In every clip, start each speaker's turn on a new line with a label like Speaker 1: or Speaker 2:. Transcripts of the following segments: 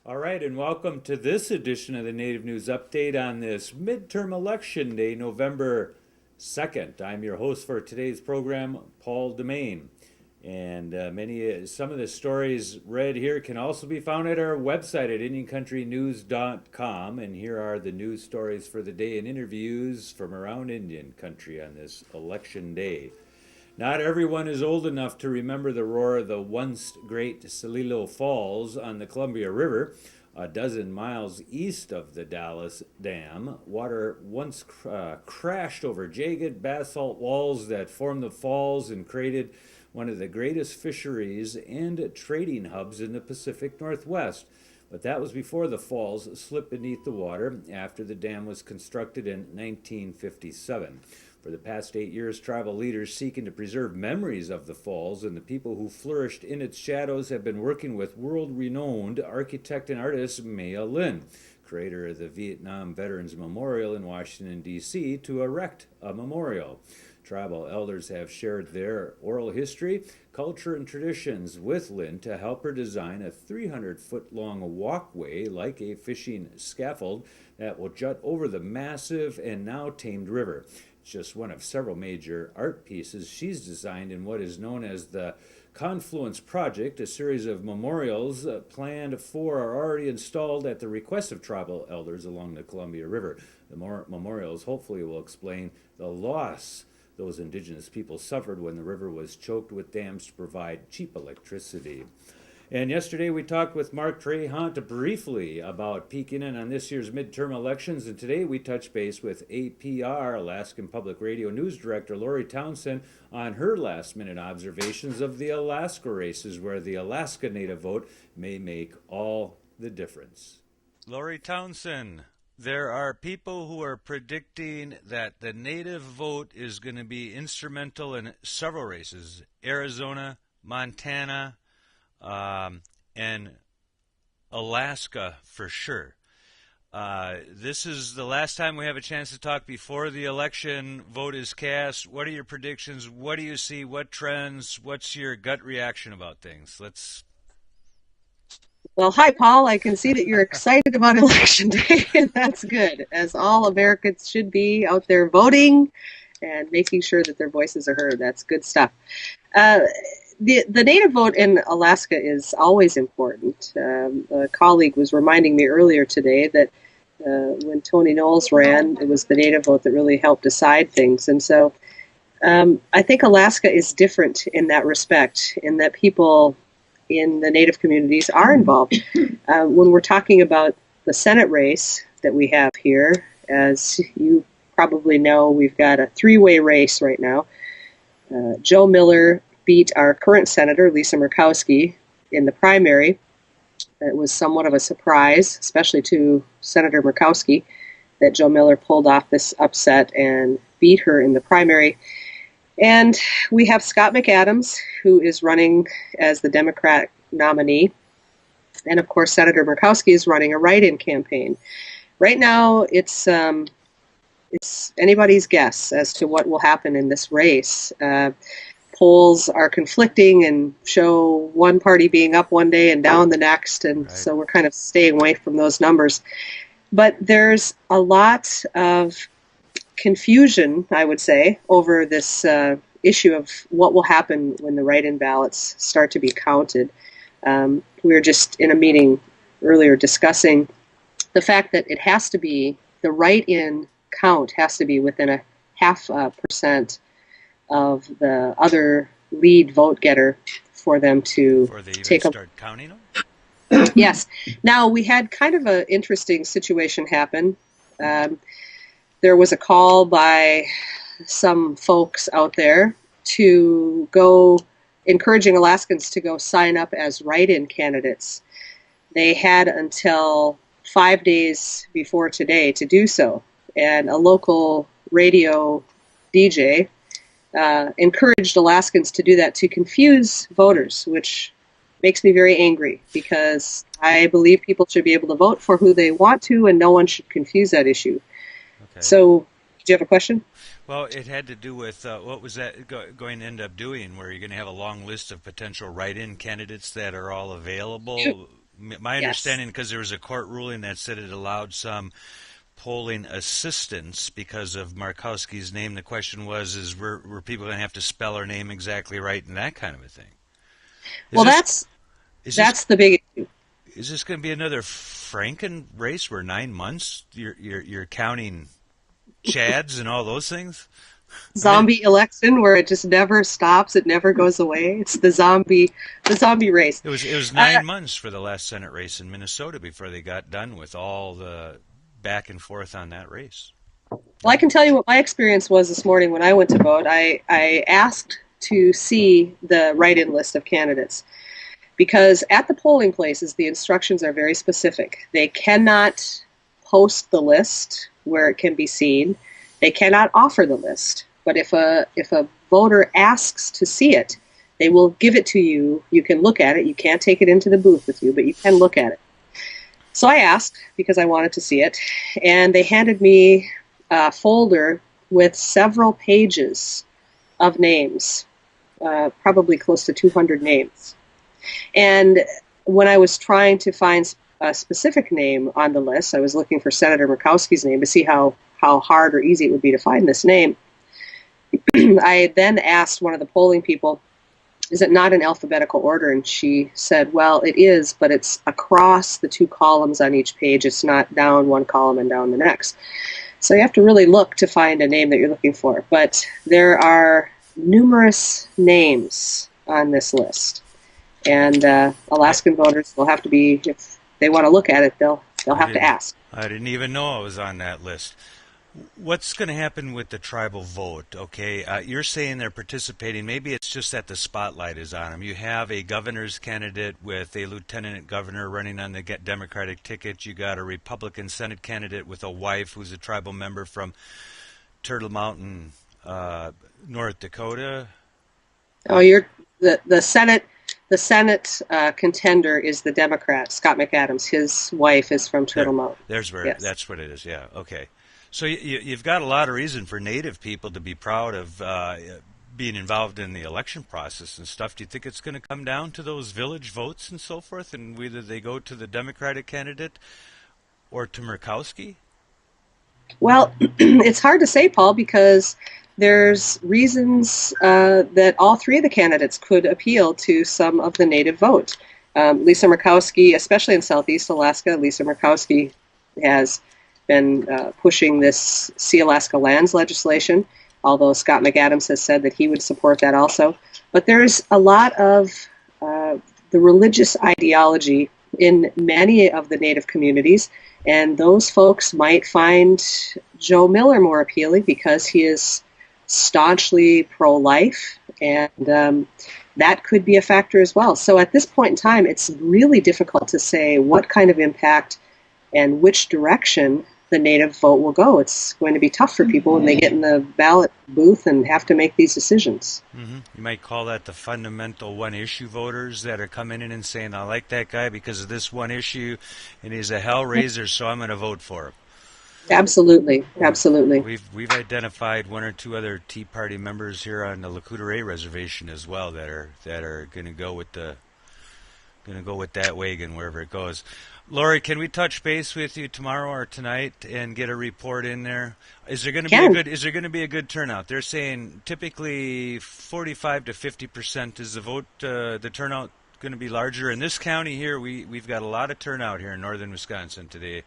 Speaker 1: All right, and welcome to this edition of the Native News Update on this midterm election day, November 2nd. I'm your host for today's program, Paul DeMain. And some of the stories read here can also be found at our website at IndianCountryNews.com. And here are the news stories for the day and interviews from around Indian country on this election day. Not everyone is old enough to remember the roar of the once great Celilo Falls on the Columbia River, a dozen miles east of the Dallas Dam. Water once crashed over jagged basalt walls that formed the falls and created one of the greatest fisheries and trading hubs in the Pacific Northwest. But that was before the falls slipped beneath the water after the dam was constructed in 1957. For the past 8 years, tribal leaders seeking to preserve memories of the falls and the people who flourished in its shadows have been working with world-renowned architect and artist Maya Lin, creator of the Vietnam Veterans Memorial in Washington, D.C., to erect a memorial. Tribal elders have shared their oral history, culture, and traditions with Lin to help her design a 300-foot-long walkway like a fishing scaffold that will jut over the massive and now tamed river. It's just one of several major art pieces she's designed in what is known as the Confluence Project, a series of memorials planned for or already installed at the request of tribal elders along the Columbia River. The memorials hopefully will explain the loss those indigenous people suffered when the river was choked with dams to provide cheap electricity. And yesterday we talked with Mark Trahant briefly about peeking in on this year's midterm elections, and today we touch base with APR, Alaskan Public Radio News Director Lori Townsend, on her last-minute observations of the Alaska races, where the Alaska Native vote may make all the difference. Lori Townsend, there are people who are predicting that the Native vote is going to be instrumental in several races: Arizona, Montana, and Alaska for sure. This is the last time we have a chance to talk before the election vote is cast. What are your predictions? What do you see? What trends? What's your gut reaction about things?
Speaker 2: Well, hi, Paul. I can see that you're excited about Election Day, and that's good, as all Americans should be out there voting and making sure that their voices are heard. That's good stuff. The Native vote in Alaska is always important. A colleague was reminding me earlier today that when Tony Knowles ran, it was the Native vote that really helped decide things. And so I think Alaska is different in that respect, in that people in the Native communities are involved. When we're talking about the Senate race that we have here, as you probably know, we've got a three-way race right now. Joe Miller beat our current senator, Lisa Murkowski, in the primary. It was somewhat of a surprise, especially to Senator Murkowski, that Joe Miller pulled off this upset and beat her in the primary. And we have Scott McAdams, who is running as the Democrat nominee. And of course, Senator Murkowski is running a write-in campaign. Right now, it's anybody's guess as to what will happen in this race. Polls are conflicting and show one party being up one day and down the next, and right. So we're kind of staying away from those numbers. But there's a lot of confusion, I would say, over this issue of what will happen when the write-in ballots start to be counted. We were just in a meeting earlier discussing the fact that it has to be, the write-in count has to be within a 0.5% of the other lead vote getter for them to
Speaker 1: start counting them?
Speaker 2: Yes. Now, we had kind of an interesting situation happen. There was a call by some folks out there to go, encouraging Alaskans to go sign up as write-in candidates. They had until 5 days before today to do so. And a local radio DJ encouraged Alaskans to do that, to confuse voters, which makes me very angry, because I believe people should be able to vote for who they want to, and no one should confuse that issue. Okay. So, do you have a question?
Speaker 1: Well, it had to do with what was that going to end up doing, where you're going to have a long list of potential write-in candidates that are all available?
Speaker 3: My
Speaker 2: Yes.
Speaker 3: understanding, because there was a court ruling that said it allowed some polling assistance because of Markowski's name. The question was, were people going to have to spell her name exactly right and that kind of a thing? Is
Speaker 2: Well,
Speaker 3: this is this
Speaker 2: that's the big issue.
Speaker 3: is this going to be another Franken race where 9 months you're counting Chads and all those things? I mean,
Speaker 2: Zombie election where it just never stops, it never goes away. It's the zombie race.
Speaker 3: it was
Speaker 2: Uh,
Speaker 3: 9 months for the last Senate race in Minnesota before they got done with all the back and forth on that race.
Speaker 2: well, I can tell you what my experience was this morning when I went to vote. I asked to see the write-in list of candidates because at the polling places the instructions are very specific. They cannot post the list where it can be seen. They cannot offer the list. But if a voter asks to see it, they will give it to you. You can look at it. You can't take it into the booth with you, but you can look at it. So I asked because I wanted to see it, and they handed me a folder with several pages of names, probably close to 200 names. And when I was trying to find a specific name on the list, I was looking for Senator Murkowski's name to see how hard or easy it would be to find this name. I then asked one of the polling people, is it not in alphabetical order? And she said, well, it is, but it's across the two columns on each page. It's not down one column and down the next. So you have to really look to find a name that you're looking for. But there are numerous names on this list. And
Speaker 3: I
Speaker 2: Alaskan voters will have to be, if they want to look at it, they'll
Speaker 3: I
Speaker 2: have to
Speaker 3: didn't
Speaker 2: ask.
Speaker 3: I didn't even know I was on that list. What's going to happen with the tribal vote? Okay, you're saying they're participating. Maybe it's just that the spotlight is on them. You have a governor's candidate with a lieutenant governor running on the Democratic ticket. You got a Republican Senate candidate with a wife who's a tribal member from Turtle Mountain, North Dakota.
Speaker 2: Oh,
Speaker 3: Uh,
Speaker 2: you're the Senate. The Senate contender is the Democrat, Scott McAdams. His wife is from
Speaker 3: there,
Speaker 2: Turtle Mountain.
Speaker 3: there's where
Speaker 2: Yes.
Speaker 3: that's what it is. Yeah. Okay. So you've got a lot of reason for Native people to be proud of being involved in the election process and stuff. Do you think it's going to come down to those village votes and so forth, and whether they go to the Democratic candidate or to Murkowski?
Speaker 2: Well, it's hard to say, Paul, because there's reasons that all three of the candidates could appeal to some of the native vote. Lisa Murkowski, especially in Southeast Alaska, Lisa Murkowski has been pushing this See Alaska Lands legislation, although Scott McAdams has said that he would support that also. But there's a lot of the religious ideology in many of the Native communities, and those folks might find Joe Miller more appealing because he is staunchly pro-life, and that could be a factor as well. So at this point in time, it's really difficult to say what kind of impact and which direction the Native vote will go. It's going to be tough for people when they get in the ballot booth and have to make these decisions.
Speaker 3: You might call that the fundamental one-issue voters that are coming in and saying, "I like that guy because of this one issue, and he's a hellraiser, so I'm going to vote for him."
Speaker 2: Absolutely, absolutely.
Speaker 3: We've identified one or two other Tea Party members here on the Lakota Reservation as well that are going to go with that wagon wherever it goes. Lori, can we touch base with you tomorrow or tonight and get a report in there? Is there going to be a
Speaker 2: Can.
Speaker 3: good is there going to be a good turnout? They're saying typically 45 to 50% is the vote. The turnout going to be larger in this county here. We've got a lot of turnout here in northern Wisconsin today.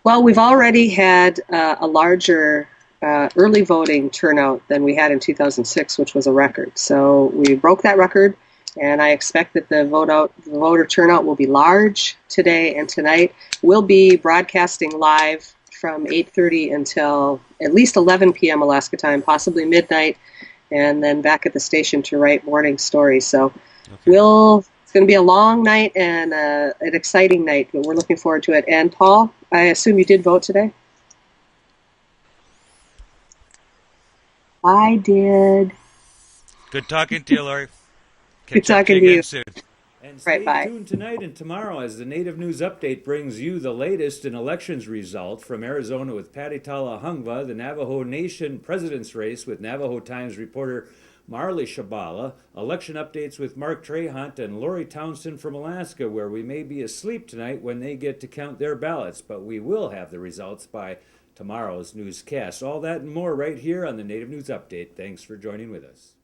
Speaker 2: Well, we've already had a larger early voting turnout than we had in 2006, which was a record. So we broke that record, and I expect that the voter turnout will be large today and tonight. We'll be broadcasting live from 8:30 until at least 11 p.m. Alaska time, possibly midnight, and then back at the station to write morning stories. So
Speaker 3: Okay.
Speaker 2: it's going to be a long night and an exciting night, but we're looking forward to it. And Paul, I assume you did vote today? I did.
Speaker 3: Good talking to you, Lori.
Speaker 2: Good
Speaker 3: Catch up to you
Speaker 2: talking to
Speaker 3: again
Speaker 2: you.
Speaker 3: soon.
Speaker 1: And
Speaker 2: Right,
Speaker 1: stay
Speaker 2: bye.
Speaker 1: tuned tonight and tomorrow as the Native News Update brings you the latest in elections result from Arizona with Patty Talahungva, the Navajo Nation president's race with Navajo Times reporter Marley Shabala, election updates with Mark Trehunt and Lori Townsend from Alaska, where we may be asleep tonight when they get to count their ballots, but we will have the results by tomorrow's newscast. All that and more right here on the Native News Update. Thanks for joining with us.